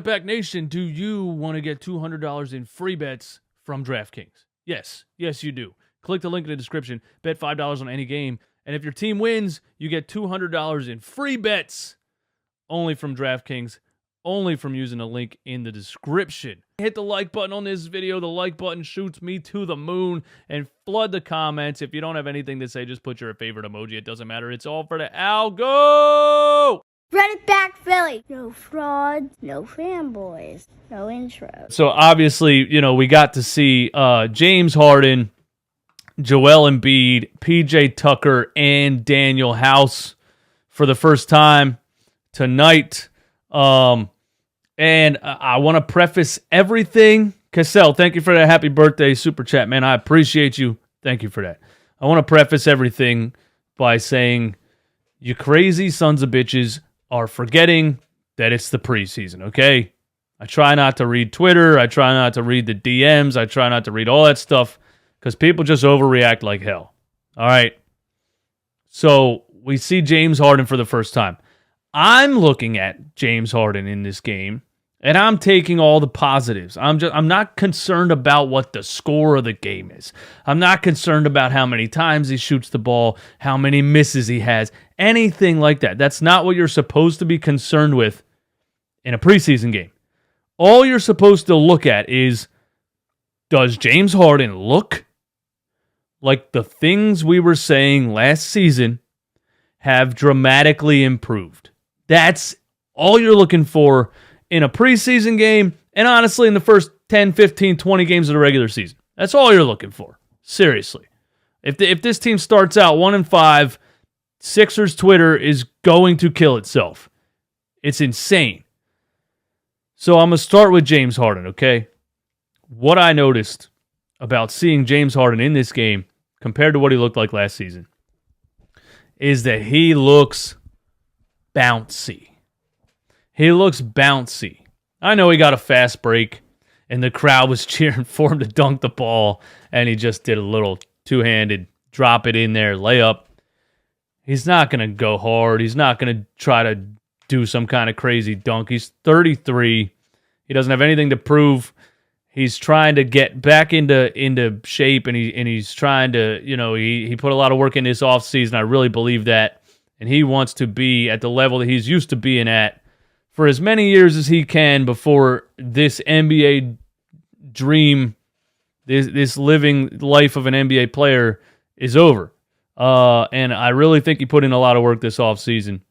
Back Nation, do you want to get $200 in free bets from DraftKings? Yes, you do. Click the link in the description, bet $5 on any game, and if your team wins, you get $200 in free bets only from DraftKings, only from using the link in the description. Hit the like button on this video. The like button shoots me to the moon, and flood the comments. If you don't have anything to say, just put your favorite emoji. It doesn't matter. It's all for the algo! Run it back, Philly. No frauds, no fanboys, no intro. So obviously, we got to see James Harden, Joel Embiid, PJ Tucker, and Daniel House for the first time tonight. And I want to preface everything. Cassell, thank you for that happy birthday super chat, man. I appreciate you. Thank you for that. I want to preface everything by saying, you crazy sons of bitches are forgetting that it's the preseason, okay? I try not to read Twitter. I try not to read the DMs. I try not to read all that stuff because people just overreact like hell. All right? So we see James Harden for the first time. I'm looking at James Harden in this game, and I'm taking all the positives. I'm not concerned about what the score of the game is. I'm not concerned about how many times he shoots the ball, how many misses he has, anything like that. That's not what you're supposed to be concerned with in a preseason game. All you're supposed to look at is, does James Harden look like the things we were saying last season have dramatically improved? That's all you're looking for in a preseason game, and honestly, in the first 10, 15, 20 games of the regular season. That's all you're looking for. Seriously. If this team starts out 1-5, Sixers Twitter is going to kill itself. It's insane. So I'm going to start with James Harden, okay? What I noticed about seeing James Harden in this game compared to what he looked like last season is that he looks bouncy. He looks bouncy. I know he got a fast break, and the crowd was cheering for him to dunk the ball, and he just did a little two-handed drop it in there, layup. He's not going to go hard. He's not going to try to do some kind of crazy dunk. He's 33. He doesn't have anything to prove. He's trying to get back into shape, and he's trying to, he put a lot of work in this offseason. I really believe that. And he wants to be at the level that he's used to being at for as many years as he can before this NBA dream, this living life of an NBA player is over. And I really think he put in a lot of work this offseason.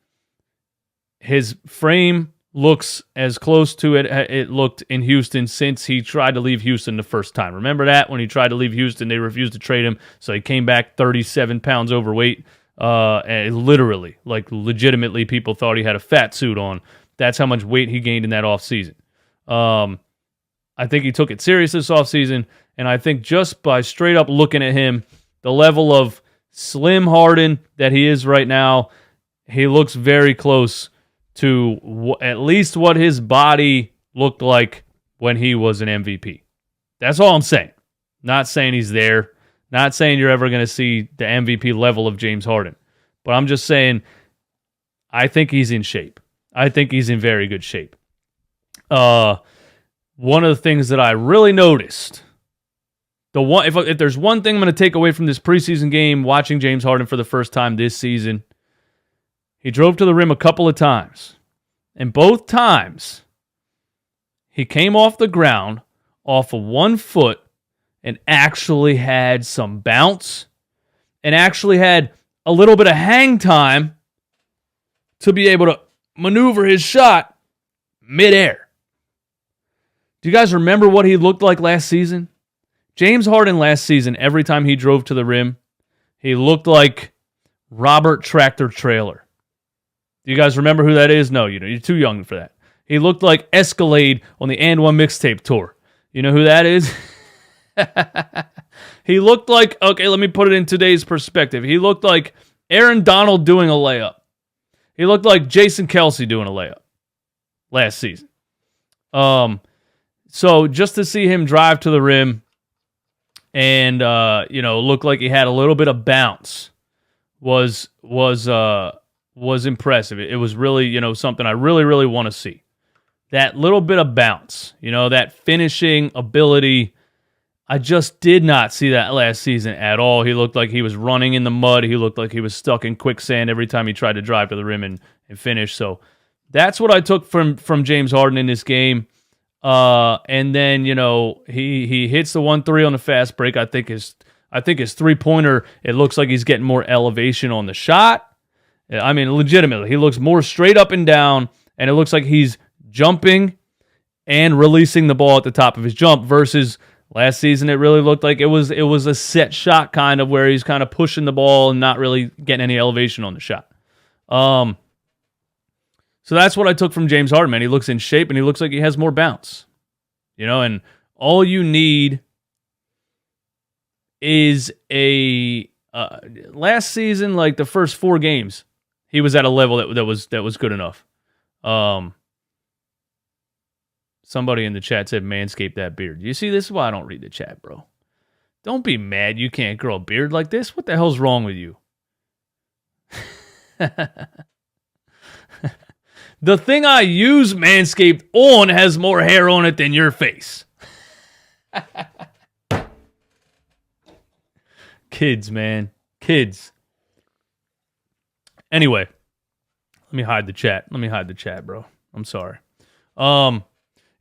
His frame looks as close to it looked in Houston since he tried to leave Houston the first time. Remember that? When he tried to leave Houston, they refused to trade him, so he came back 37 pounds overweight. And literally, legitimately, people thought he had a fat suit on. That's how much weight he gained in that offseason. I think he took it serious this offseason, and I think just by straight up looking at him, the level of slim Harden that he is right now, he looks very close to at least what his body looked like when he was an MVP. That's all I'm saying. Not saying he's there. Not saying you're ever going to see the MVP level of James Harden. But I'm just saying I think he's in shape. I think he's in very good shape. One of the things that I really noticed, if there's one thing I'm going to take away from this preseason game, watching James Harden for the first time this season, he drove to the rim a couple of times. And both times, he came off the ground off of 1 foot and actually had some bounce and actually had a little bit of hang time to be able to maneuver his shot midair. Do you guys remember what he looked like last season? James Harden last season, every time he drove to the rim, he looked like Robert Tractor Trailer. Do you guys remember who that is? No, you're too young for that. He looked like Escalade on the And One mixtape tour. You know who that is? He looked like, okay, let me put it in today's perspective. He looked like Aaron Donald doing a layup. He looked like Jason Kelsey doing a layup last season. So just to see him drive to the rim and look like he had a little bit of bounce was impressive. It was really, something I really, really want to see. that little bit of bounce, that finishing ability. I just did not see that last season at all. He looked like he was running in the mud. He looked like he was stuck in quicksand every time he tried to drive to the rim and finish. So that's what I took from James Harden in this game. And then, he hits the 1-3 on the fast break. I think his 3-pointer, it looks like he's getting more elevation on the shot. I mean, legitimately, he looks more straight up and down, and it looks like he's jumping and releasing the ball at the top of his jump versus last season. It really looked like it was a set shot kind of where he's kind of pushing the ball and not really getting any elevation on the shot. So that's what I took from James Harden, man. He looks in shape, and he looks like he has more bounce. And all you need is last season, like the first 4 games, he was at a level that was good enough. Somebody in the chat said, "Manscape that beard." You see, this is why I don't read the chat, bro. Don't be mad you can't grow a beard like this. What the hell's wrong with you? The thing I use Manscaped on has more hair on it than your face. Kids, man. Kids. Anyway, let me hide the chat. Bro. I'm sorry.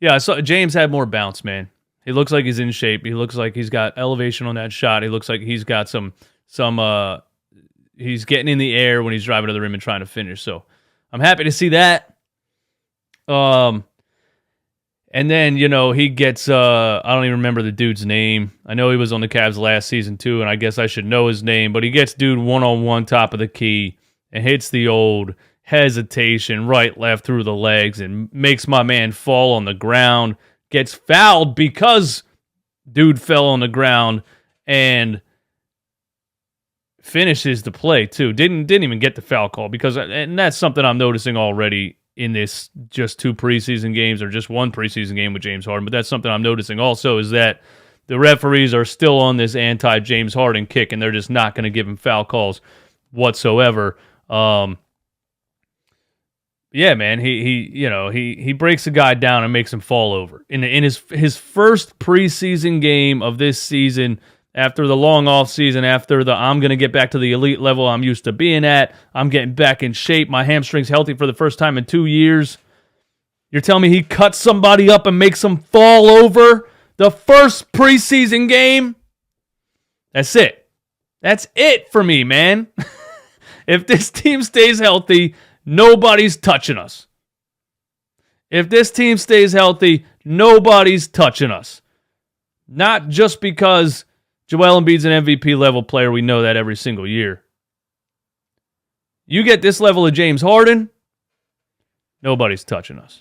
Yeah, so James had more bounce, man. He looks like he's in shape. He looks like he's got elevation on that shot. He looks like he's got some he's getting in the air when he's driving to the rim and trying to finish. So I'm happy to see that. And then, he gets, I don't even remember the dude's name. I know he was on the Cavs last season too, and I guess I should know his name, but he gets dude one-on-one top of the key and hits the old hesitation right, left through the legs and makes my man fall on the ground, gets fouled because dude fell on the ground and finishes the play too. Didn't even get the foul call and that's something I'm noticing already in this just 2 preseason games or just 1 preseason game with James Harden. But that's something I'm noticing also is that the referees are still on this anti-James Harden kick and they're just not going to give him foul calls whatsoever. Yeah, man, he breaks a guy down and makes him fall over. In his first preseason game of this season, after the long off season, after I'm going to get back to the elite level I'm used to being at, I'm getting back in shape, my hamstring's healthy for the first time in 2 years. You're telling me he cuts somebody up and makes them fall over the first preseason game? That's it. That's it for me, man. If this team stays healthy, nobody's touching us. If this team stays healthy, nobody's touching us. Not just because Joel Embiid's an MVP level player. We know that every single year. You get this level of James Harden, nobody's touching us.